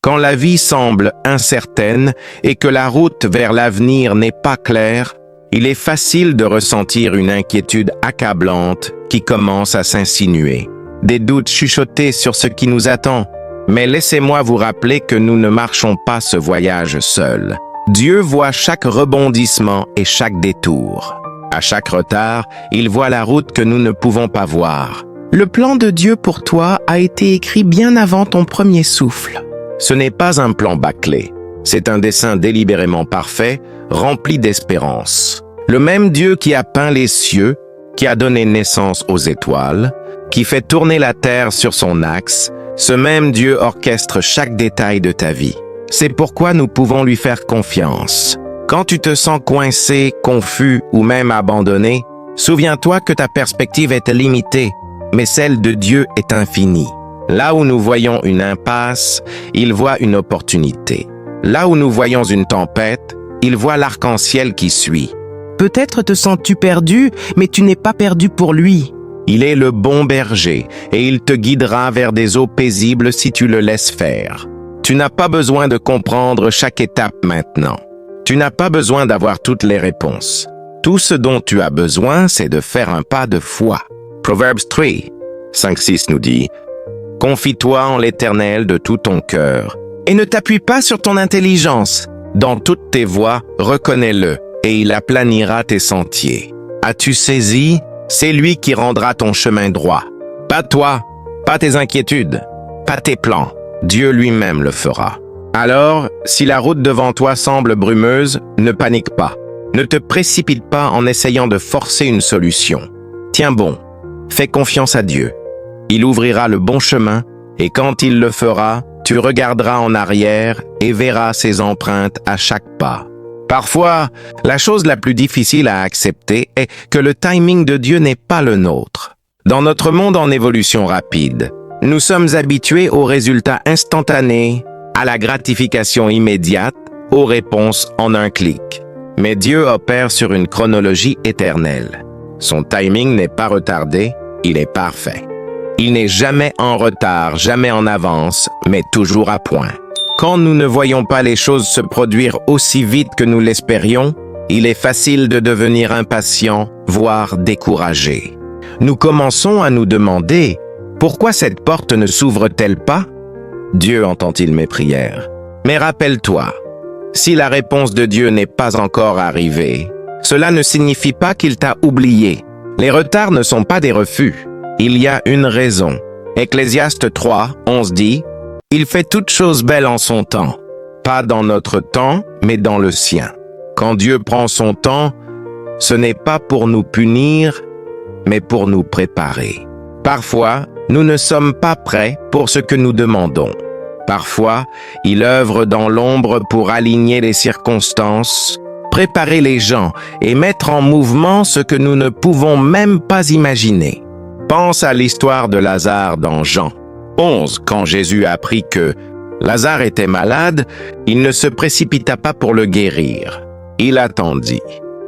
Quand la vie semble incertaine et que la route vers l'avenir n'est pas claire, il est facile de ressentir une inquiétude accablante qui commence à s'insinuer. Des doutes chuchotés sur ce qui nous attend. Mais laissez-moi vous rappeler que nous ne marchons pas ce voyage seuls. Dieu voit chaque rebondissement et chaque détour. À chaque retard, il voit la route que nous ne pouvons pas voir. Le plan de Dieu pour toi a été écrit bien avant ton premier souffle. Ce n'est pas un plan bâclé. C'est un dessein délibérément parfait, rempli d'espérance. Le même Dieu qui a peint les cieux, qui a donné naissance aux étoiles, qui fait tourner la terre sur son axe, ce même Dieu orchestre chaque détail de ta vie. C'est pourquoi nous pouvons lui faire confiance. Quand tu te sens coincé, confus ou même abandonné, souviens-toi que ta perspective est limitée, mais celle de Dieu est infinie. Là où nous voyons une impasse, il voit une opportunité. Là où nous voyons une tempête, il voit l'arc-en-ciel qui suit. Peut-être te sens-tu perdu, mais tu n'es pas perdu pour lui. Il est le bon berger et il te guidera vers des eaux paisibles si tu le laisses faire. Tu n'as pas besoin de comprendre chaque étape maintenant. Tu n'as pas besoin d'avoir toutes les réponses. Tout ce dont tu as besoin, c'est de faire un pas de foi. Proverbs 3, 5-6 nous dit « Confie-toi en l'Éternel de tout ton cœur et ne t'appuie pas sur ton intelligence. Dans toutes tes voies, reconnais-le et il aplanira tes sentiers. As-tu saisi? C'est lui qui rendra ton chemin droit. Pas toi, pas tes inquiétudes, pas tes plans. Dieu lui-même le fera. Alors, si la route devant toi semble brumeuse, ne panique pas. Ne te précipite pas en essayant de forcer une solution. Tiens bon, fais confiance à Dieu. Il ouvrira le bon chemin et quand il le fera, tu regarderas en arrière et verras ses empreintes à chaque pas. Parfois, la chose la plus difficile à accepter est que le timing de Dieu n'est pas le nôtre. Dans notre monde en évolution rapide, nous sommes habitués aux résultats instantanés, à la gratification immédiate, aux réponses en un clic. Mais Dieu opère sur une chronologie éternelle. Son timing n'est pas retardé, il est parfait. Il n'est jamais en retard, jamais en avance, mais toujours à point. Quand nous ne voyons pas les choses se produire aussi vite que nous l'espérions, il est facile de devenir impatient, voire découragé. Nous commençons à nous demander « Pourquoi cette porte ne s'ouvre-t-elle pas ?» Dieu entend-il mes prières? Mais rappelle-toi, si la réponse de Dieu n'est pas encore arrivée, cela ne signifie pas qu'il t'a oublié. Les retards ne sont pas des refus. Il y a une raison. Ecclésiaste 3, 11 dit « Il fait toutes choses belles en son temps, pas dans notre temps, mais dans le sien. » Quand Dieu prend son temps, ce n'est pas pour nous punir, mais pour nous préparer. Parfois, nous ne sommes pas prêts pour ce que nous demandons. Parfois, il œuvre dans l'ombre pour aligner les circonstances, préparer les gens et mettre en mouvement ce que nous ne pouvons même pas imaginer. Pense à l'histoire de Lazare dans Jean 11. Quand Jésus apprit que Lazare était malade, il ne se précipita pas pour le guérir. Il attendit.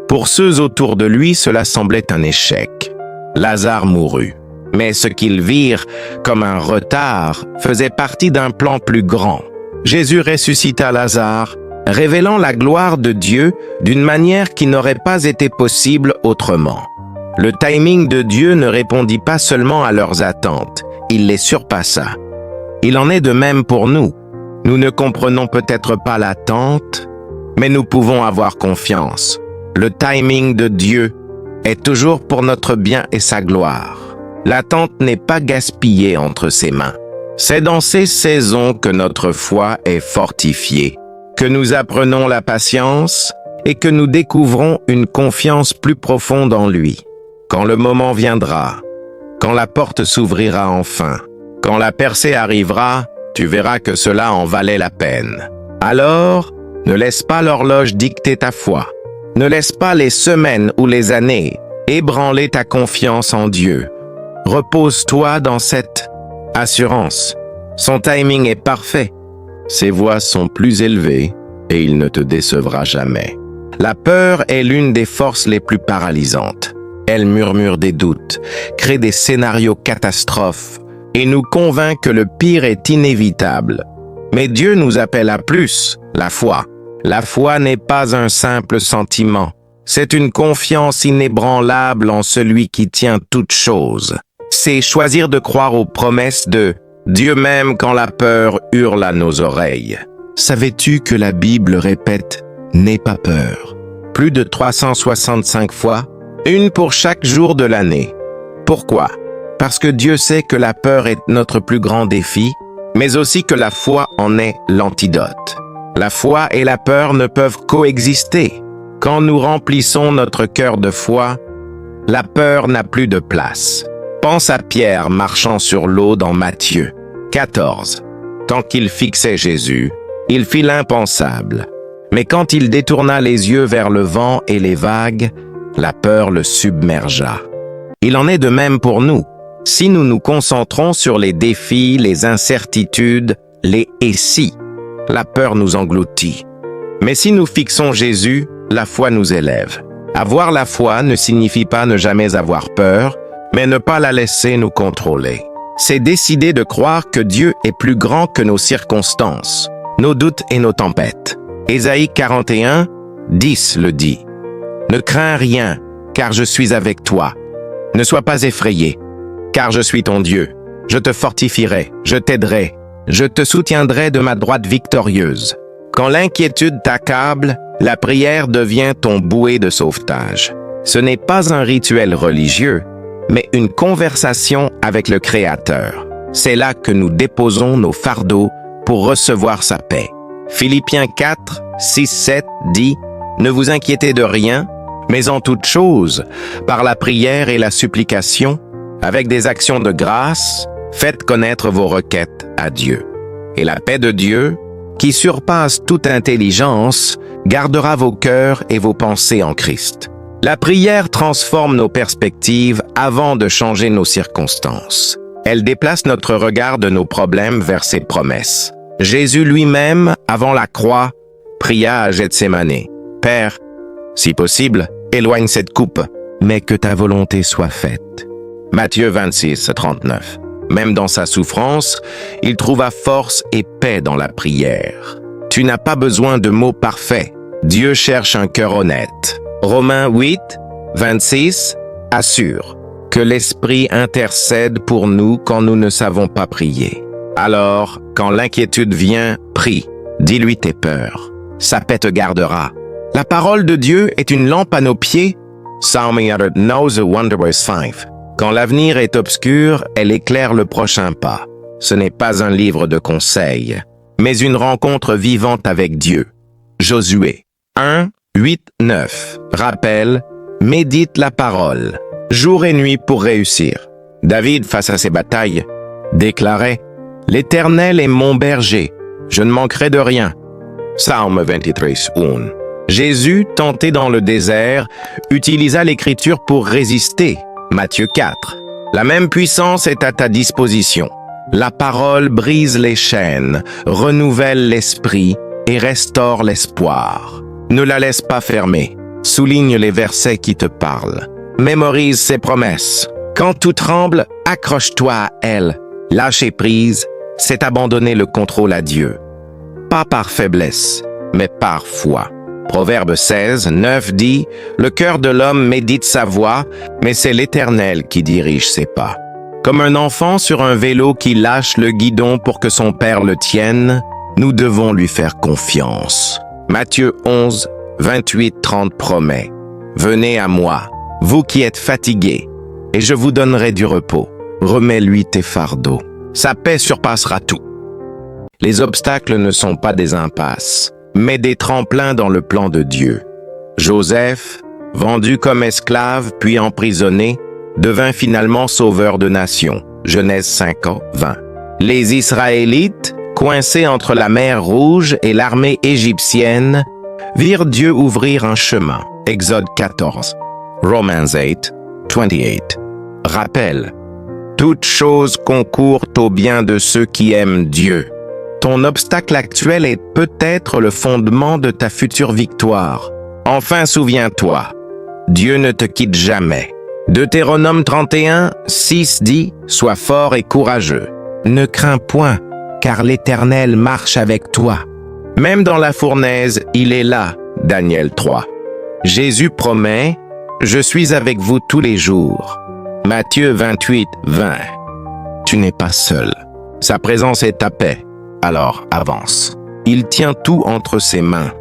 Pour ceux autour de lui, cela semblait un échec. Lazare mourut. Mais ce qu'ils virent comme un retard faisait partie d'un plan plus grand. Jésus ressuscita Lazare, révélant la gloire de Dieu d'une manière qui n'aurait pas été possible autrement. Le timing de Dieu ne répondit pas seulement à leurs attentes, il les surpassa. Il en est de même pour nous. Nous ne comprenons peut-être pas l'attente, mais nous pouvons avoir confiance. Le timing de Dieu est toujours pour notre bien et sa gloire. L'attente n'est pas gaspillée entre ses mains. C'est dans ces saisons que notre foi est fortifiée, que nous apprenons la patience et que nous découvrons une confiance plus profonde en lui. Quand le moment viendra, quand la porte s'ouvrira enfin, quand la percée arrivera, tu verras que cela en valait la peine. Alors, ne laisse pas l'horloge dicter ta foi. Ne laisse pas les semaines ou les années ébranler ta confiance en Dieu. Repose-toi dans cette assurance. Son timing est parfait. Ses voies sont plus élevées et il ne te décevra jamais. La peur est l'une des forces les plus paralysantes. Elle murmure des doutes, crée des scénarios catastrophes et nous convainc que le pire est inévitable. Mais Dieu nous appelle à plus, la foi. La foi n'est pas un simple sentiment. C'est une confiance inébranlable en celui qui tient toutes choses. C'est choisir de croire aux promesses de Dieu même quand la peur hurle à nos oreilles. Savais-tu que la Bible répète « N'aie pas peur » plus de 365 fois, une pour chaque jour de l'année. Pourquoi? Parce que Dieu sait que la peur est notre plus grand défi, mais aussi que la foi en est l'antidote. La foi et la peur ne peuvent coexister. Quand nous remplissons notre cœur de foi, la peur n'a plus de place. Pense à Pierre marchant sur l'eau dans Matthieu 14. Tant qu'il fixait Jésus, il fit l'impensable. Mais quand il détourna les yeux vers le vent et les vagues, la peur le submergea. Il en est de même pour nous. Si nous nous concentrons sur les défis, les incertitudes, les « et si », la peur nous engloutit. Mais si nous fixons Jésus, la foi nous élève. Avoir la foi ne signifie pas ne jamais avoir peur, mais ne pas la laisser nous contrôler. C'est décider de croire que Dieu est plus grand que nos circonstances, nos doutes et nos tempêtes. Ésaïe 41, 10 le dit. Ne crains rien, car je suis avec toi. Ne sois pas effrayé, car je suis ton Dieu. Je te fortifierai, je t'aiderai, je te soutiendrai de ma droite victorieuse. Quand l'inquiétude t'accable, la prière devient ton bouée de sauvetage. Ce n'est pas un rituel religieux, mais une conversation avec le Créateur. C'est là que nous déposons nos fardeaux pour recevoir sa paix. Philippiens 4, 6, 7 dit « Ne vous inquiétez de rien, mais en toute chose, par la prière et la supplication, avec des actions de grâce, faites connaître vos requêtes à Dieu. Et la paix de Dieu, qui surpasse toute intelligence, gardera vos cœurs et vos pensées en Christ. » La prière transforme nos perspectives avant de changer nos circonstances. Elle déplace notre regard de nos problèmes vers ses promesses. Jésus lui-même, avant la croix, pria à Gethsémane. « Père, si possible, éloigne cette coupe, mais que ta volonté soit faite. » Matthieu 26, 39. Même dans sa souffrance, il trouva force et paix dans la prière. Tu n'as pas besoin de mots parfaits. Dieu cherche un cœur honnête. Romains 8, 26 assure que l'Esprit intercède pour nous quand nous ne savons pas prier. Alors, quand l'inquiétude vient, prie, dis-lui tes peurs. Sa paix te gardera. La parole de Dieu est une lampe à nos pieds. Psalm 100:5. Quand l'avenir est obscur, elle éclaire le prochain pas. Ce n'est pas un livre de conseils, mais une rencontre vivante avec Dieu. Josué 1, 8, 9. Rappel, médite la parole, jour et nuit pour réussir. David, face à ses batailles, déclarait « L'Éternel est mon berger, je ne manquerai de rien. » Psalm 23:1. Jésus, tenté dans le désert, utilisa l'Écriture pour résister. Matthieu 4. La même puissance est à ta disposition. La parole brise les chaînes, renouvelle l'esprit et restaure l'espoir. Ne la laisse pas fermer. Souligne les versets qui te parlent. Mémorise ses promesses. Quand tout tremble, accroche-toi à elle. Lâcher prise, c'est abandonner le contrôle à Dieu. Pas par faiblesse, mais par foi. Proverbe 16, 9 dit « Le cœur de l'homme médite sa voie, mais c'est l'Éternel qui dirige ses pas. » Comme un enfant sur un vélo qui lâche le guidon pour que son père le tienne, nous devons lui faire confiance. Matthieu 11, 28-30 promet « Venez à moi, vous qui êtes fatigués, et je vous donnerai du repos. Remets-lui tes fardeaux. Sa paix surpassera tout. » Les obstacles ne sont pas des impasses, mais des tremplins dans le plan de Dieu. Joseph, vendu comme esclave puis emprisonné, devint finalement sauveur de nations. Genèse 5, 20. Les Israélites, coincés entre la mer Rouge et l'armée égyptienne, virent Dieu ouvrir un chemin. Exode 14. Romans 8, 28. Rappel. Toutes choses concourent au bien de ceux qui aiment Dieu. Ton obstacle actuel est peut-être le fondement de ta future victoire. Enfin, souviens-toi, Dieu ne te quitte jamais. Deutéronome 31, 6 dit « Sois fort et courageux. Ne crains point, car l'Éternel marche avec toi. Même dans la fournaise, il est là. Daniel 3. Jésus promet, « Je suis avec vous tous les jours. » Matthieu 28, 20. Tu n'es pas seul. Sa présence est ta paix. Alors avance. Il tient tout entre ses mains.